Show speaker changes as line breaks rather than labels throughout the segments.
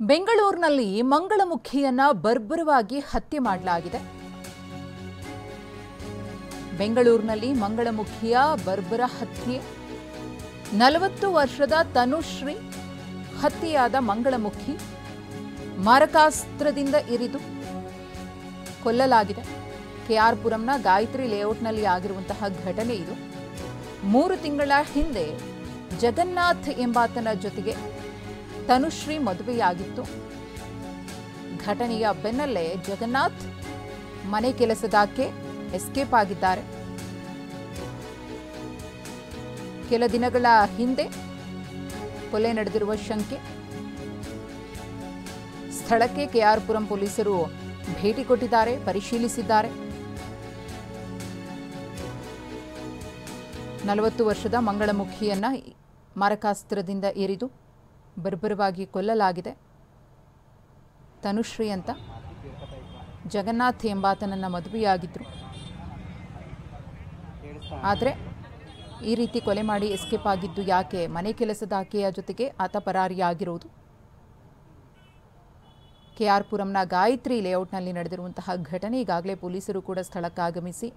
ಬೆಂಗಳೂರಿನಲ್ಲಿ ಮಂಗಳಮುಖಿಯನ್ನ ಬರ್ಬರವಾಗಿ ಹತ್ಯೆ ಮಾಡಲಾಗಿದೆ. ಬೆಂಗಳೂರಿನಲ್ಲಿ ಮಂಗಳಮುಖಿಯ ಬರ್ಬರ ಹತ್ಯೆ. 40 ವರ್ಷದ ತನುಶ್ರೀ ಹತ್ಯೆಯಾದ ಮಂಗಳಮುಖಿ ಮಾರಕಾಸ್ತ್ರದಿಂದ ಇರಿದು ಕೊಲ್ಲಲಾಗಿದೆ. ಕೆಆರ್ ಪುರಂನ ಗಾಯತ್ರಿ ಲೇಔಟ್ನಲ್ಲಿ ಆಗಿರುವಂತಹ ಘಟನೆ ಇದು. 3 ತಿಂಗಳ ಹಿಂದೆ ಜಗನ್ನಾಥ್ ಎಂಬಾತನ ಜೊತೆಗೆ ತನುಶ್ರೀ ಮದುವೆಯಾಗಿತ್ತು. ಘಟನೆಯ ಬೆನ್ನಲ್ಲೇ ಜಗನ್ನಾಥ್ ಮನೆ ಕೆಲಸದಾಕೆ ಎಸ್ಕೇಪ್ ಆಗಿದ್ದಾರೆ. ಕೆಲ ದಿನಗಳ ಹಿಂದೆ ಕೊಲೆ ನಡೆದಿರುವ ಶಂಕೆ. ಸ್ಥಳಕ್ಕೆ ಕೆಆರ್ ಪುರಂ ಪೊಲೀಸರು ಭೇಟಿ ಕೊಟ್ಟಿದ್ದಾರೆ, ಪರಿಶೀಲಿಸಿದ್ದಾರೆ. 40 ವರ್ಷದ ಮಂಗಳಮುಖಿಯನ್ನ ಮಾರಕಾಸ್ತ್ರದಿಂದ ಇರಿದು ಬರ್ಬರವಾಗಿ ಕೊಲ್ಲಲಾಗಿದೆ. ತನುಶ್ರೀ ಅಂತ ಜಗನ್ನಾಥ್ ಎಂಬಾತನನ್ನ ಮದುವೆಯಾಗಿದ್ರು. ಆದರೆ ಈ ರೀತಿ ಕೊಲೆ ಮಾಡಿ ಎಸ್ಕೇಪ್ ಆಗಿದ್ದು ಯಾಕೆ? ಮನೆ ಕೆಲಸದ ಆಕೆಯ ಜೊತೆಗೆ ಆತ ಪರಾರಿಯಾಗಿರುವುದು. ಕೆಆರ್ ಪುರಂನ ಗಾಯತ್ರಿ ಲೇಔಟ್ನಲ್ಲಿ ನಡೆದಿರುವಂತಹ ಘಟನೆ. ಈಗಾಗಲೇ ಪೊಲೀಸರು ಕೂಡ ಸ್ಥಳಕ್ಕಾಗಮಿಸಿ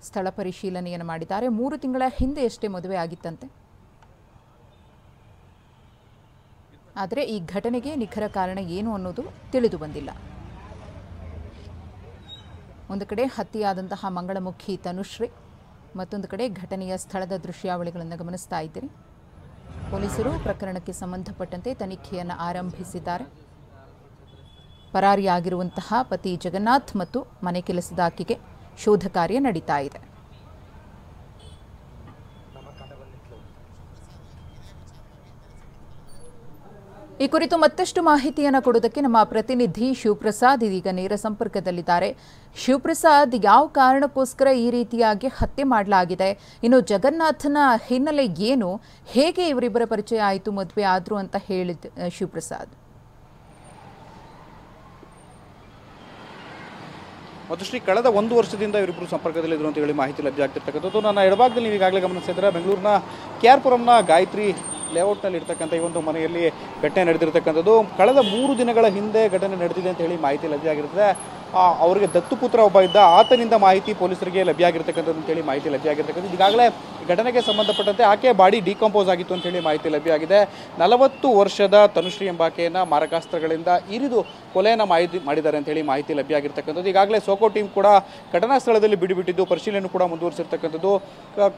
ಸ್ಥಳ ಪರಿಶೀಲನೆಯನ್ನು ಮಾಡಿದ್ದಾರೆ. 3 ತಿಂಗಳ ಹಿಂದೆಯಷ್ಟೇ ಮದುವೆ ಆಗಿತ್ತಂತೆ. ಆದರೆ ಈ ಘಟನೆಗೆ ನಿಖರ ಕಾರಣ ಏನು ಅನ್ನೋದು ತಿಳಿದು ಬಂದಿಲ್ಲ. ಒಂದು ಕಡೆ ಹತ್ಯೆಯಾದಂತಹ ಮಂಗಳಮುಖಿ ತನುಶ್ರೀ, ಮತ್ತೊಂದು ಕಡೆ ಘಟನೆಯ ಸ್ಥಳದ ದೃಶ್ಯಾವಳಿಗಳನ್ನು ಗಮನಿಸ್ತಾ ಇದ್ದೀರಿ. ಪೊಲೀಸರು ಪ್ರಕರಣಕ್ಕೆ ಸಂಬಂಧಪಟ್ಟಂತೆ ತನಿಖೆಯನ್ನು ಆರಂಭಿಸಿದ್ದಾರೆ. ಪರಾರಿಯಾಗಿರುವಂತಹ ಪತಿ ಜಗನ್ನಾಥ್ ಮತ್ತು ಮನೆ ಕೆಲಸದ ಆಕೆಗೆ ಶೋಧ ಕಾರ್ಯ ನಡೀತಾ ಇದೆ. ಈ ಕುರಿತು ಮತ್ತಷ್ಟು ಮಾಹಿತಿಯನ್ನು ಕೊಡೋದಕ್ಕೆ ನಮ್ಮ ಪ್ರತಿನಿಧಿ ಶಿವಪ್ರಸಾದ್ ಇದೀಗ ನೇರ ಸಂಪರ್ಕದಲ್ಲಿದ್ದಾರೆ. ಶಿವಪ್ರಸಾದ್, ಯಾವ ಕಾರಣಕ್ಕೋಸ್ಕರ ಈ ರೀತಿಯಾಗಿ ಹತ್ಯೆ ಮಾಡಲಾಗಿದೆ? ಇನ್ನು ಜಗನ್ನಾಥನ ಹಿನ್ನೆಲೆ ಏನು? ಹೇಗೆ ಇವರಿಬ್ಬರ ಪರಿಚಯ ಆಯಿತು, ಮದುವೆ ಆದ್ರು ಅಂತ ಹೇಳಿದ ಶಿವಪ್ರಸಾದ್?
ಮಧುಶ್ರೀ, ಕಳೆದ 1 ವರ್ಷದಿಂದ ಇವರಿಬ್ಬರು ಸಂಪರ್ಕದಲ್ಲಿದ್ದರು ಅಂತ ಹೇಳಿ ಮಾಹಿತಿ ಲಭ್ಯ ಆಗ್ತಿರ್ತಕ್ಕಂಥದ್ದು. ನನ್ನ ಎಡಭಾಗದಲ್ಲಿ ನೀವು ಈಗಾಗಲೇ ಗಮನಿಸಿದ್ರೆ ಬೆಂಗಳೂರಿನ ಕೆಆರ್ ಪುರಂನ ಗಾಯತ್ರಿ ಲೇಔಟ್ನಲ್ಲಿ ಇರ್ತಕ್ಕಂಥ ಈ ಒಂದು ಮನೆಯಲ್ಲಿ ಘಟನೆ ನಡೆದಿರ್ತಕ್ಕಂಥದ್ದು. ಕಳೆದ 3 ದಿನಗಳ ಹಿಂದೆ ಘಟನೆ ನಡೆದಿದೆ ಅಂತ ಹೇಳಿ ಮಾಹಿತಿ ಲಭ್ಯ ಆಗಿರ್ತದೆ. ಅವರಿಗೆ ದತ್ತುಪುತ್ರ ಒಬ್ಬ ಇದ್ದ, ಆತನಿಂದ ಮಾಹಿತಿ ಪೊಲೀಸರಿಗೆ ಲಭ್ಯ ಆಗಿರ್ತಕ್ಕಂಥದ್ದು ಅಂತೇಳಿ ಮಾಹಿತಿ ಲಭ್ಯ ಆಗಿರ್ತಕ್ಕಂಥದ್ದು. ಈಗಾಗಲೇ ಘಟನೆಗೆ ಸಂಬಂಧಪಟ್ಟಂತೆ ಆಕೆ ಬಾಡಿ ಡಿಕಂಪೋಸ್ ಆಗಿತ್ತು ಅಂತೇಳಿ ಮಾಹಿತಿ ಲಭ್ಯ ಆಗಿದೆ. 40 ವರ್ಷದ ತನುಶ್ರೀ ಎಂಬಾಕೆಯನ್ನು ಮಾರಕಾಸ್ತ್ರಗಳಿಂದ ಇರಿದು ಕೊಲೆಯನ್ನು ಮಾಡಿದ್ದಾರೆ ಅಂತೇಳಿ ಮಾಹಿತಿ ಲಭ್ಯ ಆಗಿರ್ತಕ್ಕಂಥದ್ದು. ಈಗಾಗಲೇ ಸೋಕೋ ಟೀಮ್ ಕೂಡ ಘಟನಾ ಸ್ಥಳದಲ್ಲಿ ಬಿಡುಬಿಟ್ಟಿದ್ದು ಪರಿಶೀಲನೆ ಕೂಡ ಮುಂದುವರಿಸಿರ್ತಕ್ಕಂಥದ್ದು.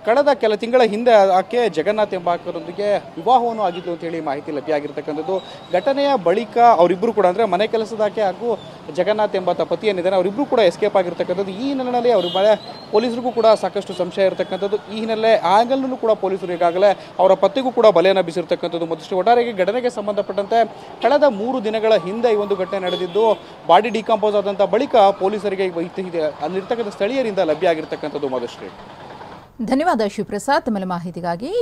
ಕಳೆದ ಕೆಲ ತಿಂಗಳ ಹಿಂದೆ ಆಕೆ ಜಗನ್ನಾಥ್ ಎಂಬಾಕರೊಂದಿಗೆ ವಿವಾಹವನ್ನು ಆಗಿದ್ದು ಅಂತೇಳಿ ಮಾಹಿತಿ ಲಭ್ಯ ಆಗಿರ್ತಕ್ಕಂಥದ್ದು. ಘಟನೆಯ ಬಳಿಕ ಅವರಿಬ್ಬರು ಕೂಡ ಅಂದರೆ ಮನೆ ಕೆಲಸದಾಕೆ ಹಾಗೂ ಜಗನ್ನಾಥ್ ಎಂಬಾತ ಪತಿ ಏನಿದ್ದಾರೆ ಅವರಿಬ್ಬರು ಕೂಡ ಎಸ್ಕೇಪ್ ಆಗಿರ್ತಕ್ಕಂಥದ್ದು. ಈ ಹಿನ್ನೆಲೆಯಲ್ಲಿ ಅವ್ರ ಮೇಲೆ ಪೊಲೀಸರಿಗೂ ಕೂಡ ಸಾಕಷ್ಟು ಸಂಶಯ ಇರತಕ್ಕಂಥದ್ದು. ಈ ಹಿನ್ನೆಲೆ ಆಗಲೂ ಕೂಡ ಪೊಲೀಸರು ಈಗಾಗಲೇ ಅವರ ಪತ್ತೆಗೂ ಕೂಡ ಬಲೆಯನ್ನು ಬೀಸಿರ್ತಕ್ಕಂಥದ್ದು. ಮತ್ತಷ್ಟು ಒಟ್ಟಾರೆಯಾಗಿ ಘಟನೆಗೆ ಸಂಬಂಧಪಟ್ಟಂತೆ ಕಳೆದ 3 ದಿನಗಳ ಹಿಂದೆ ಈ ಒಂದು ಘಟನೆ ನಡೆದಿದ್ದು, ಬಾಡಿ ಡಿಕಂಪೋಸ್ ಆದಂಥ ಬಳಿಕ ಪೊಲೀಸರಿಗೆ ಅಲ್ಲಿರ್ತಕ್ಕಂಥ ಸ್ಥಳೀಯರಿಂದ ಲಭ್ಯ ಆಗಿರ್ತಕ್ಕಂಥದ್ದು. ಮಧುಶ್ರೀ,
ಧನ್ಯವಾದ ಶಿವಪ್ರಸಾದ್ ತಮ್ಮ ಮಾಹಿತಿಗಾಗಿ.